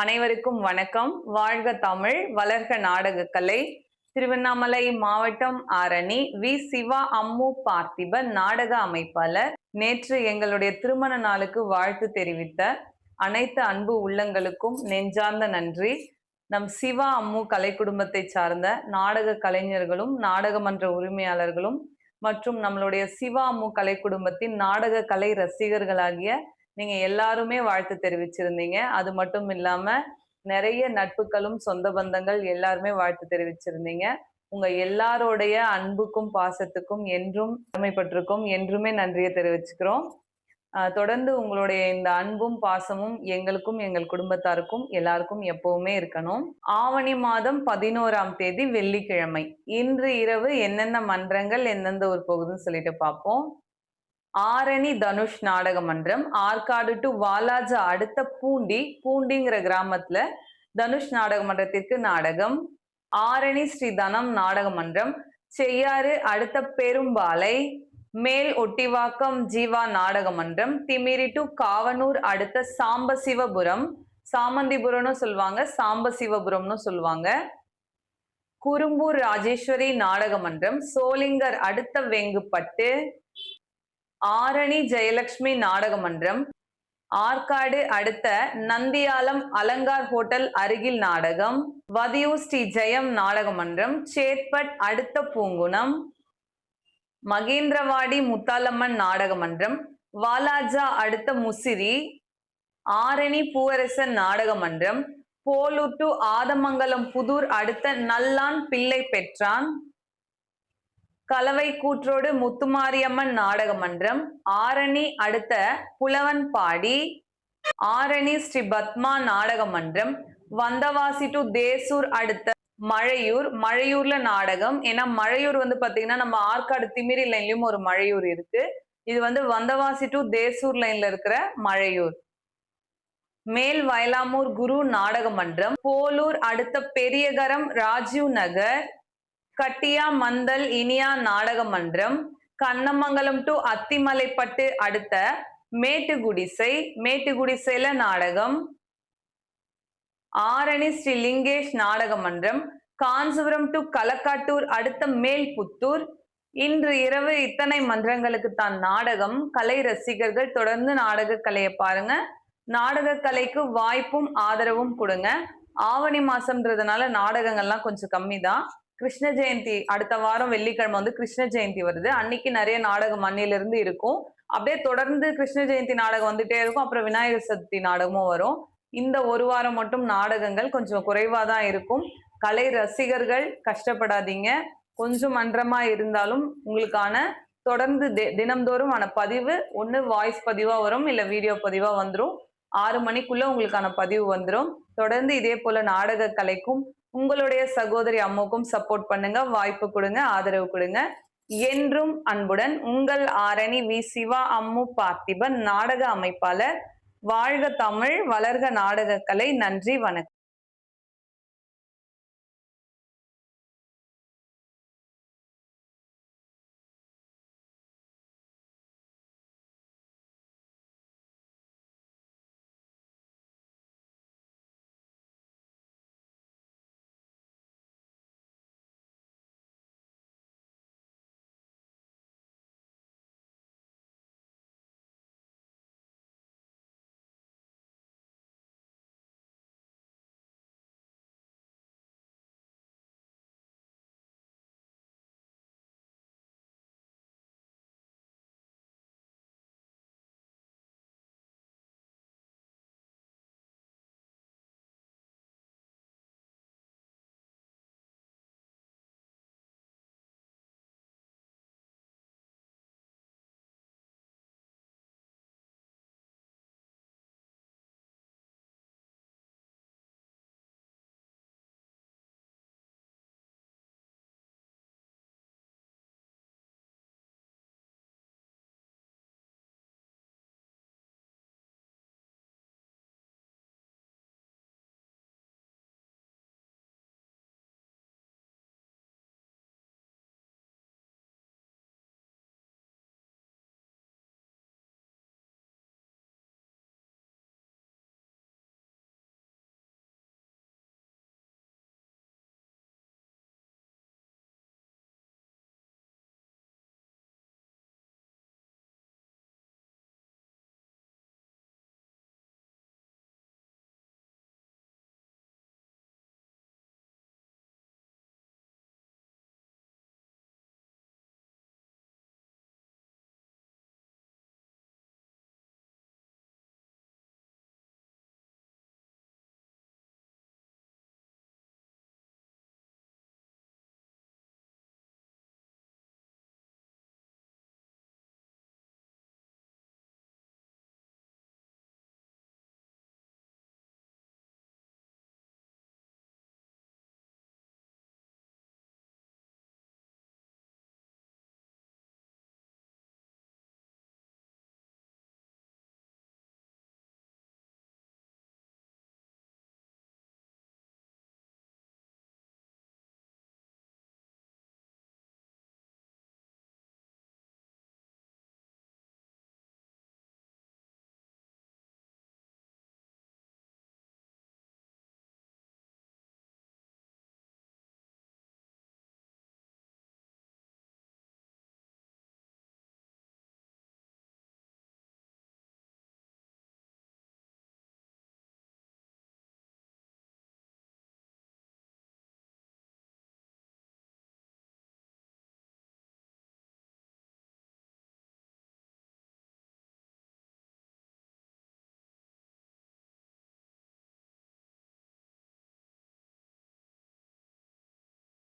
அனைவருக்கும் வணக்கம். வாழ்க தமிழ், வளர்க நாடகக்கலை. திருவண்ணாமலை மாவட்டம் ஆரணி வி. சிவா அம்மு பார்த்திபன் நாடக அமைப்பாளர். நேற்று எங்களுடைய திருமண நாளுக்கு வாழ்த்து தெரிவித்த அனைத்து அன்பு உள்ளங்களுக்கும் நெஞ்சார்ந்த நன்றி. நம் சிவா அம்மு கலை குடும்பத்தை சார்ந்த நாடக கலைஞர்களும் நாடகமன்ற உரிமையாளர்களும் மற்றும் நம்மளுடைய சிவா அம்மு கலை குடும்பத்தின் நாடக கலை ரசிகர்களாகிய நீங்க எல்லாருமே வாழ்த்து தெரிவிச்சிருந்தீங்க. அது மட்டும் இல்லாம நிறைய நட்புகளும் சொந்த பந்தங்கள் எல்லாருமே வாழ்த்து தெரிவிச்சிருந்தீங்க. உங்க எல்லாருடைய அன்புக்கும் பாசத்துக்கும் என்றும் கடமைப்பட்டிருக்கோம். என்றுமே நன்றியை தெரிவிச்சுக்கிறோம். தொடர்ந்து உங்களுடைய இந்த அன்பும் பாசமும் எங்களுக்கும் எங்கள் குடும்பத்தாருக்கும் எல்லாருக்கும் எப்பவுமே இருக்கணும். ஆவணி மாதம் 11ஆம் தேதி வெள்ளிக்கிழமை இன்று இரவு என்னென்ன மன்றங்கள் எந்தெந்த ஒரு போகுதுன்னு சொல்லிட்டு பார்ப்போம். ஆரணி தனுஷ் நாடக மன்றம், ஆற்காடு டு வாலாஜா அடுத்த பூண்டிங்கிற கிராமத்துல தனுஷ் நாடக மன்றத்திற்கு நாடகம். ஆரணி ஸ்ரீ தனம் நாடக மன்றம், செய்யாறு அடுத்த பெரும்பாலை, மேல் ஒட்டிவாக்கம் ஜீவா நாடக மன்றம், திமிரி டு காவனூர் அடுத்த சாம்பசிவபுரம், சாமந்திபுரம்னு சொல்லுவாங்க, சாம்பசிவபுரம்னு சொல்லுவாங்க. குறும்பூர் ராஜேஸ்வரி நாடக மன்றம், சோளிங்கர் அடுத்த வெங்குப்பட்டு, ஆரணி ஜெயலட்சுமி நாடக மன்றம், ஆற்காடு அடுத்த நந்தியாலம் அலங்கார் ஹோட்டல் அருகில் நாடகம். வதியூர் ஸ்ரீ ஜெயம் நாடக மன்றம், சேத்பட் அடுத்த பூங்குணம், மகேந்திரவாடி முத்தாலம்மன் நாடக மன்றம், வாலாஜா அடுத்த முசிறி, ஆரணி பூவரசன் நாடக மன்றம், போலூர் டு ஆதமங்கலம் புதூர் அடுத்த நல்லான் பிள்ளை பெற்றான், கலவை கூற்றோடு முத்துமாரியம்மன் நாடக மன்றம், ஆரணி அடுத்த புலவன்பாடி, ஆரணி ஸ்ரீ பத்மா நாடக மன்றம், வந்தவாசி டு தேசூர் அடுத்த மழையூர்ல நாடகம். ஏன்னா மழையூர் பாத்தீங்கன்னா நம்ம ஆற்காடு திமிரி லைன்லயும் ஒரு மழையூர் இருக்கு. இது வந்தவாசி டு தேசூர் லைன்ல இருக்கிற மழையூர். மேல் வயலாமூர் குரு நாடக மன்றம், போலூர் அடுத்த பெரியகரம் ராஜீவ் நகர், கட்டியா மந்தல் இனியா நாடக மன்றம், கண்ணமங்கலம் டு அத்திமலைப்பட்டு அடுத்த மேட்டுக்குடிசைல நாடகம். ஆரணி ஸ்ரீ லிங்கேஷ் நாடக மன்றம், காஞ்சிபுரம் டு களக்காட்டூர் அடுத்த மேல்புத்தூர். இன்று இரவு இத்தனை மன்றங்களுக்கு தான் நாடகம். கலை ரசிகர்கள் தொடர்ந்து நாடக கலையை பாருங்க. நாடக கலைக்கு வாய்ப்பும் ஆதரவும் கொடுங்க. ஆவணி மாசம்ன்றதுனால நாடகங்கள்லாம் கொஞ்சம் கம்மி தான். கிருஷ்ண ஜெயந்தி அடுத்த வாரம் வெள்ளிக்கிழமை கிருஷ்ண ஜெயந்தி வருது. அன்னைக்கு நிறைய நாடகம் மண்ணிலிருந்து இருக்கும். அப்படியே தொடர்ந்து கிருஷ்ண ஜெயந்தி நாடகம் வந்துட்டே இருக்கும். அப்புறம் விநாயகர் சதுர்த்தி நாடகமும் வரும். இந்த ஒரு வாரம் மட்டும் நாடகங்கள் கொஞ்சம் குறைவாதான் இருக்கும். கலை ரசிகர்கள் கஷ்டப்படாதீங்க. கொஞ்சம் மன்றமா இருந்தாலும் உங்களுக்கான தொடர்ந்து தினம்தோறும் ஆன பதிவு ஒண்ணு வாய்ஸ் பதிவா வரும், இல்ல வீடியோ பதிவா வந்துடும். 6 மணிக்குள்ள உங்களுக்கான பதிவு வந்துடும். தொடர்ந்து இதே போல நாடக கலைக்கும் உங்களுடைய சகோதரி அம்முக்கும் சப்போர்ட் பண்ணுங்க, வாய்ப்பு கொடுங்க, ஆதரவு கொடுங்க. என்றும் அன்புடன் உங்கள் ஆரணி வி. சிவா அம்மு பார்த்திபன் நாடக அமைப்பாளர். வாழ்க தமிழ், வளர்க நாடக கலை. நன்றி, வணக்கம்.